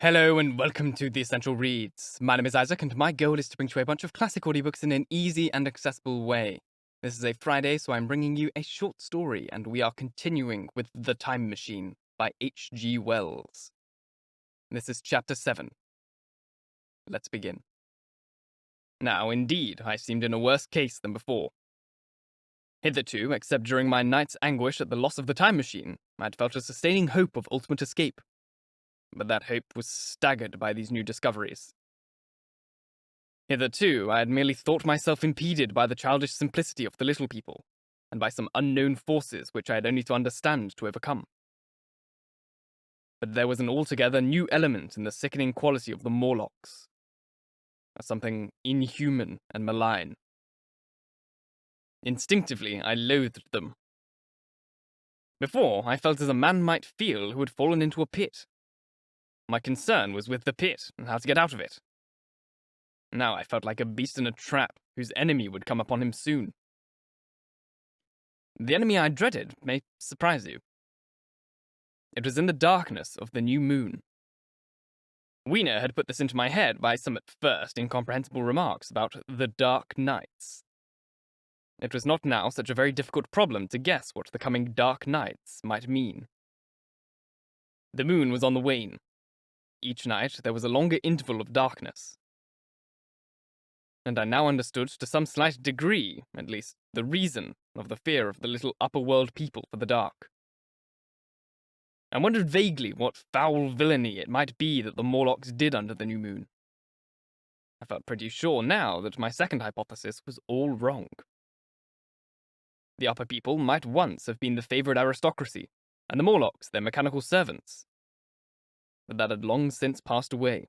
Hello and welcome to The Essential Reads. My name is Isaac and my goal is to bring to you a bunch of classic audiobooks in an easy and accessible way. This is a Friday, so I'm bringing you a short story and we are continuing with The Time Machine by H.G. Wells. This is Chapter 7. Let's begin. Now, indeed, I seemed in a worse case than before. Hitherto, except during my night's anguish at the loss of the Time Machine, I had felt a sustaining hope of ultimate escape. But that hope was staggered by these new discoveries. Hitherto, I had merely thought myself impeded by the childish simplicity of the little people, and by some unknown forces which I had only to understand to overcome. But there was an altogether new element in the sickening quality of the Morlocks, something inhuman and malign. Instinctively, I loathed them. Before, I felt as a man might feel who had fallen into a pit. My concern was with the pit and how to get out of it. Now I felt like a beast in a trap whose enemy would come upon him soon. The enemy I dreaded may surprise you. It was in the darkness of the new moon. Weena had put this into my head by some at first incomprehensible remarks about the dark nights. It was not now such a very difficult problem to guess what the coming dark nights might mean. The moon was on the wane. Each night there was a longer interval of darkness. And I now understood to some slight degree, at least, the reason of the fear of the little upper-world people for the dark. I wondered vaguely what foul villainy it might be that the Morlocks did under the new moon. I felt pretty sure now that my second hypothesis was all wrong. The upper people might once have been the favored aristocracy, and the Morlocks their mechanical servants. But that had long since passed away.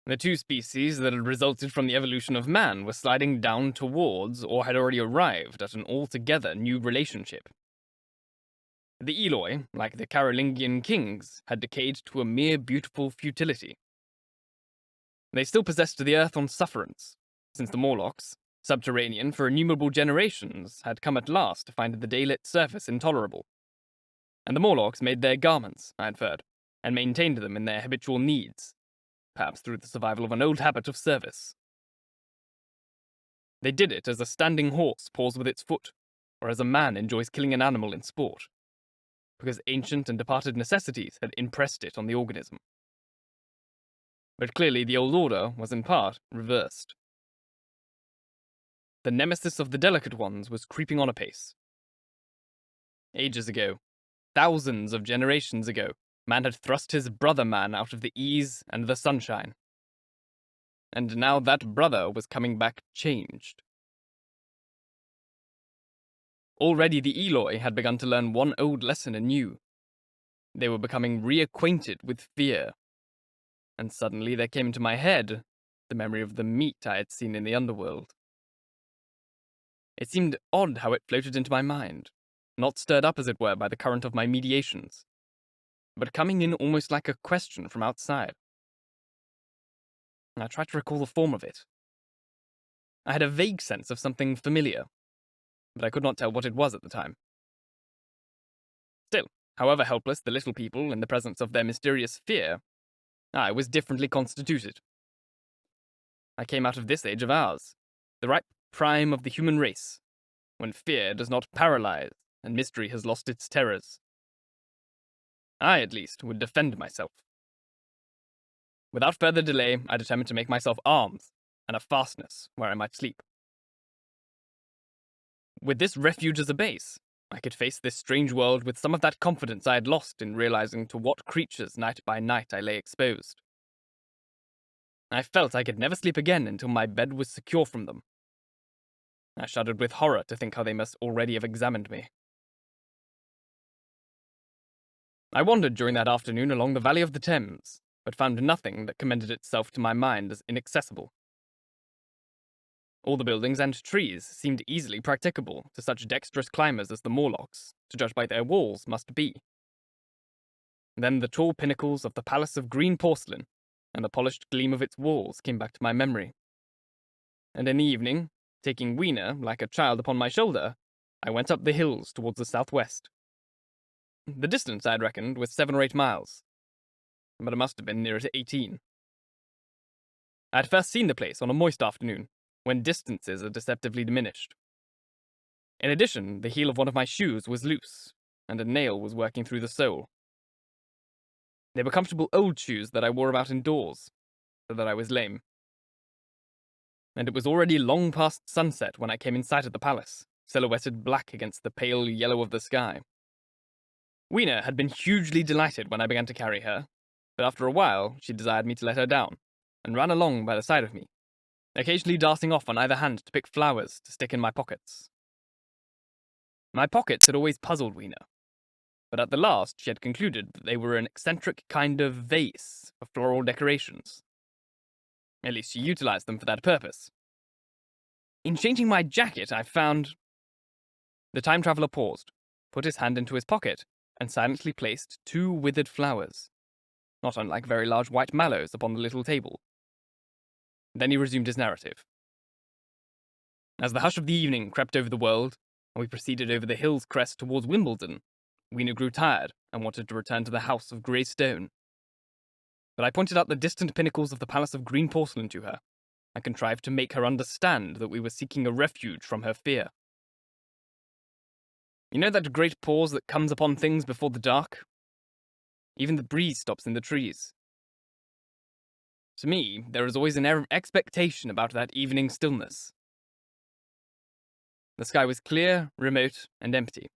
The two species that had resulted from the evolution of man were sliding down towards, or had already arrived at, an altogether new relationship. The Eloi, like the Carolingian kings, had decayed to a mere beautiful futility. They still possessed the earth on sufferance, since the Morlocks, subterranean for innumerable generations, had come at last to find the daylit surface intolerable. And the Morlocks made their garments, I had heard, and maintained them in their habitual needs, perhaps through the survival of an old habit of service. They did it as a standing horse paws with its foot, or as a man enjoys killing an animal in sport, because ancient and departed necessities had impressed it on the organism. But clearly the old order was in part reversed. The nemesis of the delicate ones was creeping on apace. Ages ago, thousands of generations ago, man had thrust his brother man out of the ease and the sunshine. And now that brother was coming back changed. Already the Eloi had begun to learn one old lesson anew. They were becoming reacquainted with fear. And suddenly there came into my head the memory of the meat I had seen in the underworld. It seemed odd how it floated into my mind, not stirred up as it were by the current of my mediations, but coming in almost like a question from outside. I tried to recall the form of it. I had a vague sense of something familiar, but I could not tell what it was at the time. Still, however helpless the little people in the presence of their mysterious fear, I was differently constituted. I came out of this age of ours, the ripe prime of the human race, when fear does not paralyze and mystery has lost its terrors. I, at least, would defend myself. Without further delay, I determined to make myself arms and a fastness where I might sleep. With this refuge as a base, I could face this strange world with some of that confidence I had lost in realizing to what creatures night by night I lay exposed. I felt I could never sleep again until my bed was secure from them. I shuddered with horror to think how they must already have examined me. I wandered during that afternoon along the valley of the Thames, but found nothing that commended itself to my mind as inaccessible. All the buildings and trees seemed easily practicable to such dexterous climbers as the Morlocks, to judge by their walls, must be. Then the tall pinnacles of the palace of green porcelain and the polished gleam of its walls came back to my memory. And in the evening, taking Weena like a child upon my shoulder, I went up the hills towards the southwest. The distance, I had reckoned, was 7 or 8 miles. but I must have been nearer to 18. I had first seen the place on a moist afternoon, when distances are deceptively diminished. In addition, the heel of one of my shoes was loose, and a nail was working through the sole. They were comfortable old shoes that I wore about indoors, so that I was lame. And it was already long past sunset when I came in sight of the palace, silhouetted black against the pale yellow of the sky. Weena had been hugely delighted when I began to carry her, but after a while she desired me to let her down, and ran along by the side of me, occasionally darting off on either hand to pick flowers to stick in my pockets. My pockets had always puzzled Weena, but at the last she had concluded that they were an eccentric kind of vase for floral decorations. At least she utilized them for that purpose. In changing my jacket, I found... The time traveler paused, put his hand into his pocket, and silently placed 2 withered flowers, not unlike very large white mallows, upon the little table. Then he resumed his narrative. As the hush of the evening crept over the world, and we proceeded over the hill's crest towards Wimbledon, Weena grew tired and wanted to return to the house of grey stone. But I pointed out the distant pinnacles of the palace of green porcelain to her, and contrived to make her understand that we were seeking a refuge from her fear. You know that great pause that comes upon things before the dark? Even the breeze stops in the trees. To me, there is always an air of expectation about that evening stillness. The sky was clear, remote, and empty,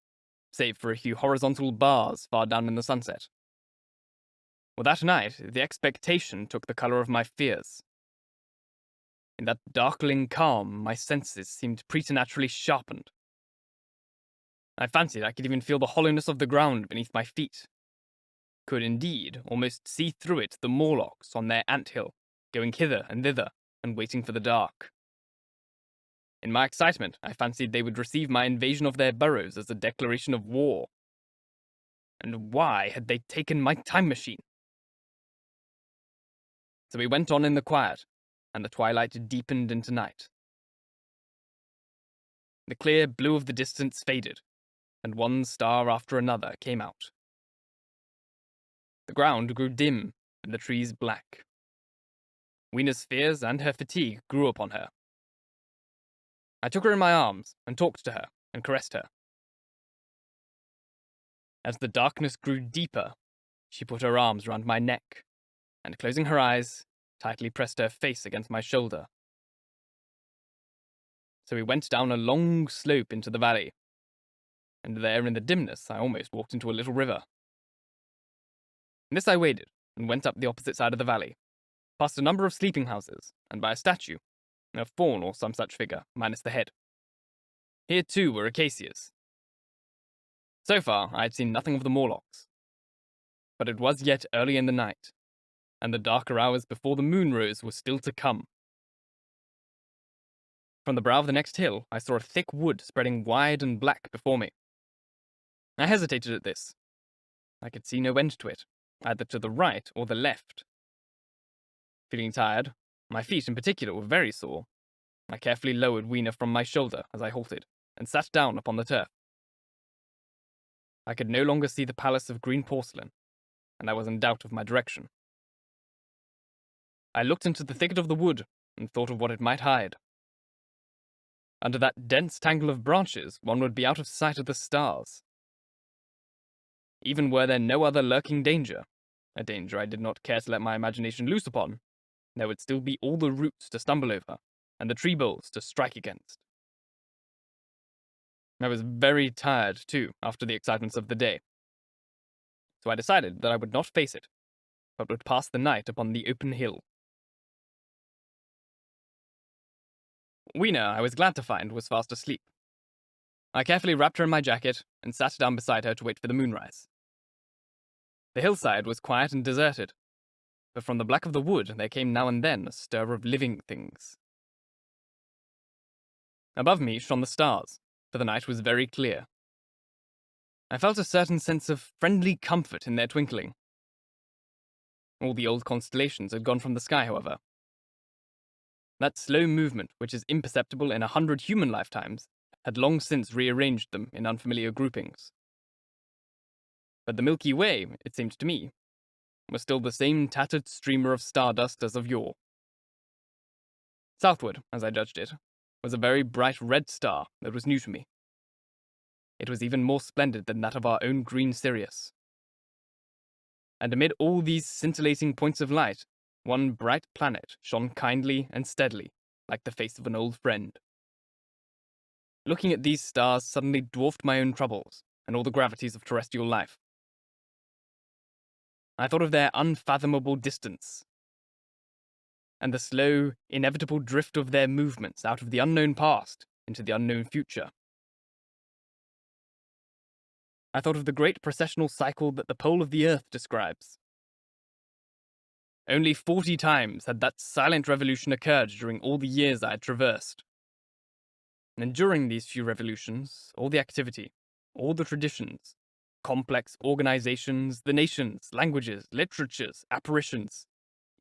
save for a few horizontal bars far down in the sunset. Well, that night, the expectation took the colour of my fears. In that darkling calm, my senses seemed preternaturally sharpened. I fancied I could even feel the hollowness of the ground beneath my feet. Could indeed almost see through it the Morlocks on their anthill, going hither and thither, and waiting for the dark. In my excitement, I fancied they would receive my invasion of their burrows as a declaration of war. And why had they taken my time machine? So we went on in the quiet, and the twilight deepened into night. The clear blue of the distance faded, and one star after another came out. The ground grew dim, and the trees black. Weena's fears and her fatigue grew upon her. I took her in my arms, and talked to her, and caressed her. As the darkness grew deeper, she put her arms round my neck, and closing her eyes, tightly pressed her face against my shoulder. So we went down a long slope into the valley, and there in the dimness I almost walked into a little river. In this I waded, and went up the opposite side of the valley, past a number of sleeping houses, and by a statue, a faun or some such figure, minus the head. Here too were acacias. So far I had seen nothing of the Morlocks, but it was yet early in the night, and the darker hours before the moon rose were still to come. From the brow of the next hill I saw a thick wood spreading wide and black before me. I hesitated at this. I could see no end to it, either to the right or the left. Feeling tired, my feet in particular were very sore, I carefully lowered Weena from my shoulder as I halted, and sat down upon the turf. I could no longer see the palace of green porcelain, and I was in doubt of my direction. I looked into the thicket of the wood, and thought of what it might hide. Under that dense tangle of branches, one would be out of sight of the stars. Even were there no other lurking danger, a danger I did not care to let my imagination loose upon, there would still be all the roots to stumble over, and the tree boles to strike against. I was very tired, too, after the excitements of the day, so I decided that I would not face it, but would pass the night upon the open hill. Weena, I was glad to find, was fast asleep. I carefully wrapped her in my jacket, and sat down beside her to wait for the moonrise. The hillside was quiet and deserted, but from the black of the wood there came now and then a stir of living things. Above me shone the stars, for the night was very clear. I felt a certain sense of friendly comfort in their twinkling. All the old constellations had gone from the sky, however. That slow movement, which is imperceptible in 100 human lifetimes, had long since rearranged them in unfamiliar groupings. But the Milky Way, it seemed to me, was still the same tattered streamer of stardust as of yore. Southward, as I judged it, was a very bright red star that was new to me. It was even more splendid than that of our own green Sirius. And amid all these scintillating points of light, one bright planet shone kindly and steadily, like the face of an old friend. Looking at these stars suddenly dwarfed my own troubles and all the gravities of terrestrial life. I thought of their unfathomable distance, and the slow, inevitable drift of their movements out of the unknown past into the unknown future. I thought of the great processional cycle that the pole of the Earth describes. Only 40 times had that silent revolution occurred during all the years I had traversed. And during these few revolutions, all the activity, all the traditions, complex organizations, the nations, languages, literatures, apparitions,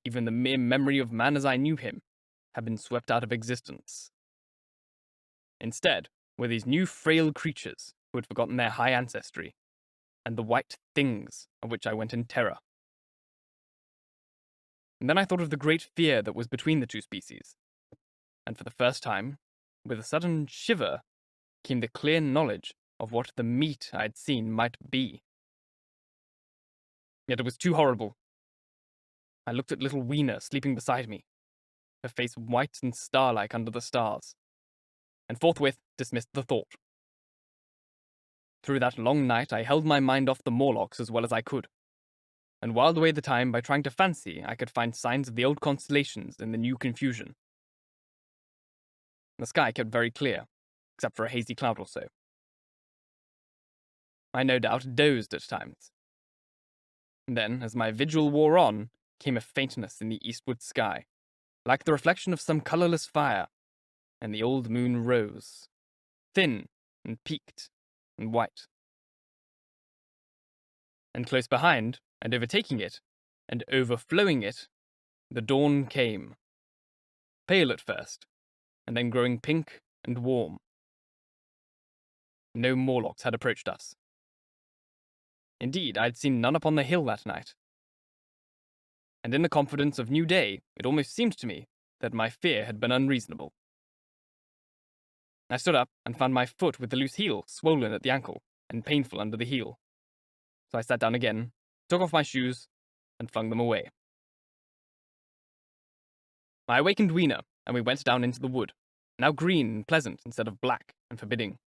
even the mere memory of man as I knew him, had been swept out of existence. Instead, were these new frail creatures who had forgotten their high ancestry, and the white things of which I went in terror. And then I thought of the great fear that was between the two species, and for the first time, with a sudden shiver, came the clear knowledge of what the meat I had seen might be. Yet it was too horrible. I looked at little Weena sleeping beside me, her face white and star-like under the stars, and forthwith dismissed the thought. Through that long night I held my mind off the Morlocks as well as I could, and whiled away the time by trying to fancy I could find signs of the old constellations in the new confusion. The sky kept very clear, except for a hazy cloud or so. I no doubt dozed at times. And then, as my vigil wore on, came a faintness in the eastward sky, like the reflection of some colourless fire, and the old moon rose, thin and peaked and white. And close behind, and overtaking it, and overflowing it, the dawn came. Pale at first, and then growing pink and warm. No Morlocks had approached us. Indeed, I had seen none upon the hill that night. And in the confidence of new day, it almost seemed to me that my fear had been unreasonable. I stood up and found my foot with the loose heel swollen at the ankle and painful under the heel. So I sat down again, took off my shoes, and flung them away. I awakened Weena, and we went down into the wood, now green and pleasant instead of black and forbidding.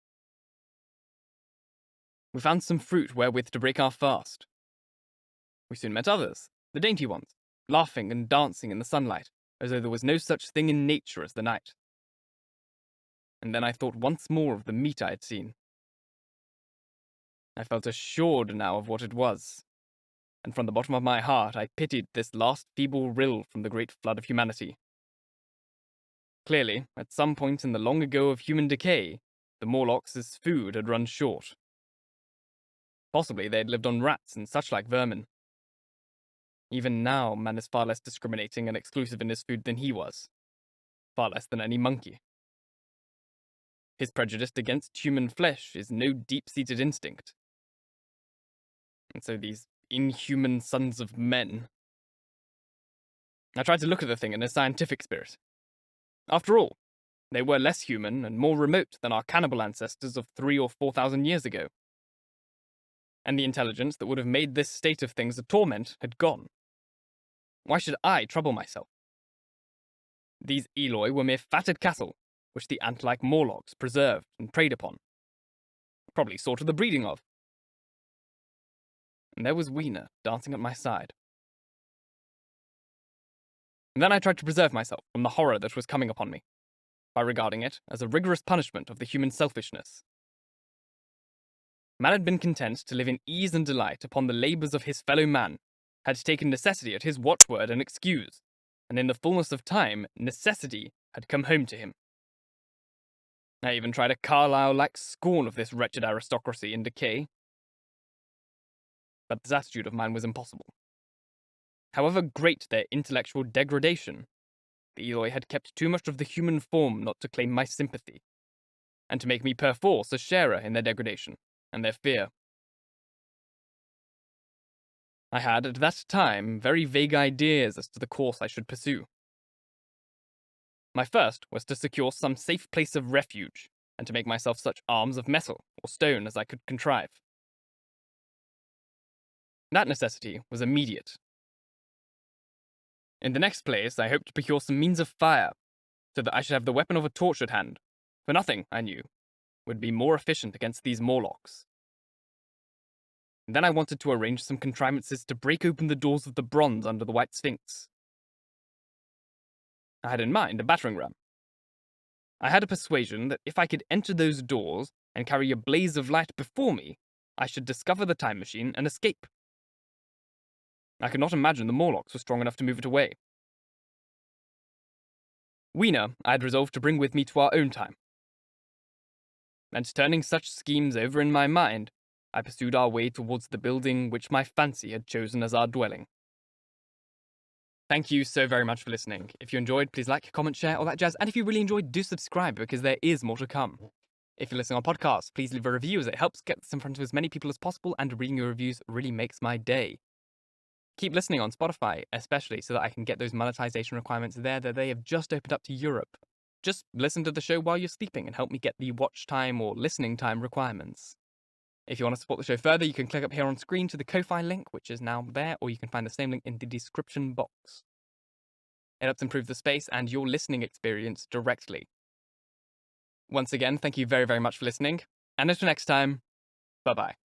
We found some fruit wherewith to break our fast. We soon met others, the dainty ones, laughing and dancing in the sunlight, as though there was no such thing in nature as the night. And then I thought once more of the meat I had seen. I felt assured now of what it was, and from the bottom of my heart I pitied this last feeble rill from the great flood of humanity. Clearly, at some point in the long ago of human decay, the Morlocks' food had run short. Possibly they had lived on rats and such-like vermin. Even now, man is far less discriminating and exclusive in his food than he was. Far less than any monkey. His prejudice against human flesh is no deep-seated instinct. And so these inhuman sons of men. I tried to look at the thing in a scientific spirit. After all, they were less human and more remote than our cannibal ancestors of 3,000 or 4,000 years ago. And the intelligence that would have made this state of things a torment had gone. Why should I trouble myself? These Eloi were mere fatted cattle, which the ant-like Morlocks preserved and preyed upon. Probably saw to the breeding of. And there was Weena dancing at my side. And then I tried to preserve myself from the horror that was coming upon me, by regarding it as a rigorous punishment of the human selfishness. Man had been content to live in ease and delight upon the labours of his fellow man, had taken necessity at his watchword and excuse, and in the fullness of time, necessity had come home to him. I even tried a Carlyle-like scorn of this wretched aristocracy in decay. But this attitude of mine was impossible. However great their intellectual degradation, the Eloi had kept too much of the human form not to claim my sympathy, and to make me perforce a sharer in their degradation and their fear. I had, at that time, very vague ideas as to the course I should pursue. My first was to secure some safe place of refuge, and to make myself such arms of metal or stone as I could contrive. That necessity was immediate. In the next place, I hoped to procure some means of fire, so that I should have the weapon of a torch at hand, for nothing, I knew, would be more efficient against these Morlocks. And then I wanted to arrange some contrivances to break open the doors of the bronze under the White Sphinx. I had in mind a battering ram. I had a persuasion that if I could enter those doors and carry a blaze of light before me, I should discover the time machine and escape. I could not imagine the Morlocks were strong enough to move it away. Weena I had resolved to bring with me to our own time. And turning such schemes over in my mind, I pursued our way towards the building which my fancy had chosen as our dwelling. Thank you so very much for listening. If you enjoyed, please like, comment, share, all that jazz. And if you really enjoyed, do subscribe because there is more to come. If you're listening on podcasts, please leave a review as it helps get this in front of as many people as possible, and reading your reviews really makes my day. Keep listening on Spotify, especially so that I can get those monetization requirements there that they have just opened up to Europe. Just listen to the show while you're sleeping and help me get the watch time or listening time requirements. If you want to support the show further, you can click up here on screen to the Ko-Fi link, which is now there, or you can find the same link in the description box. It helps improve the space and your listening experience directly. Once again, thank you very, very much for listening, and until next time, bye-bye.